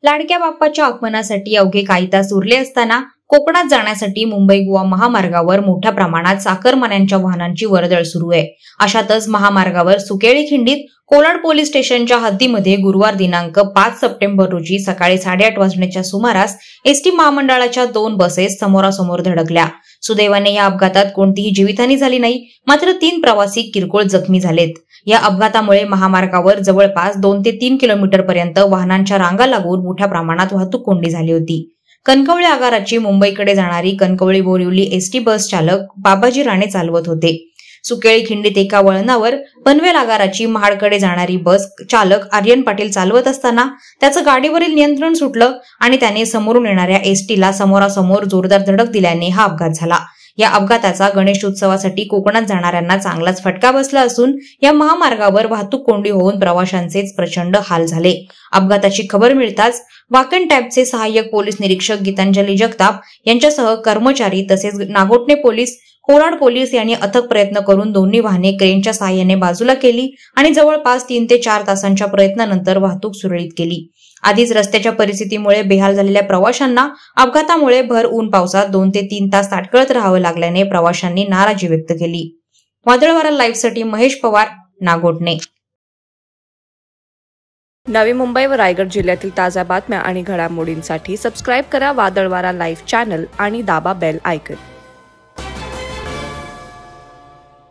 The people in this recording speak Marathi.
लाडक्या बाप्पाच्या आगमनासाठी अवघे काही तास उरले असताना कोकणात जाण्यासाठी मुंबई गोवा महामार्गावर मोठ्या प्रमाणात चाकरमान्यांच्या वाहनांची वर्दळ सुरू आहे। अशातच महामार्गावर सुकेळी खिंडीत कोलाड पोलीस स्टेशनच्या हद्दीमध्ये गुरुवार दिनांक 5 सप्टेंबर रोजी सकाळी 8:30 वाजण्याच्या सुमारास एसटी महामंडळाच्या 2 बसेस समोरासमोर धडकल्या। सुदैवाने या अपघातात कोणतीही जीवितहानी झाली नाही, मात्र 3 प्रवासी किरकोळ जखमी झालेत। या अपघातामुळे महामार्गावर जवळपास 2 ते 3 किलोमीटर पर्यंत वाहनांच्या रांगा लागून मोठ्या प्रमाणात वाहतूक कोंडी झाली होती। कणकवली आगाराची मुंबईकडे जाणारी कणकवली बोरिवली एसटी बस चालक बाबाजी राणे चालवत होते। सुकेळी खिंडीत एका वळणावर पनवेल आगाराची महाडकडे जाणारी बस चालक आर्यन पाटील चालवत असताना त्याचं गाडीवरील नियंत्रण सुटलं आणि त्याने समोरून येणाऱ्या एसटीला समोरासमोर जोरदार धडक दिल्याने हा अपघात झाला। या अपघाताचा गणेश उत्सवासाठी कोकणात जाणाऱ्यांना चांगलाच फटका बसला असून या महामार्गावर वाहतूक कोंडी होऊन प्रवाशांचेच प्रचंड हाल झाले। अपघाताची खबर मिळताच वाकण टॅबचे सहाय्यक पोलीस निरीक्षक गीतांजली जगताप यांच्यासह कर्मचारी तसेच नागोठणे पोलीस, कोलाड पोलीस यांनी अथक प्रयत्न करून दोन्ही वाहने क्रेनच्या सहाय्याने बाजूला केली आणि जवळपास 3 ते 4 तासांच्या प्रयत्नानंतर वाहतूक सुरळीत केली। आधीच रस्त्याच्या परिस्थितीमुळे बेहाल झालेल्या प्रवाशांना अपघातामुळे भर ऊन पावसात 2 ते 3 तास ताटकळत राहावं लागल्याने प्रवाशांनी नाराजी व्यक्त केली। वादळवारा लाईव्हसाठी महेश पवार, नागोठणे। नवी मुंबई व रायगड जिल्ह्यातील ताज्या बातम्या आणि घडामोडींसाठी सबस्क्राईब करा वादळवारा लाईव्ह चॅनल आणि दाबा बेल आयकॉन।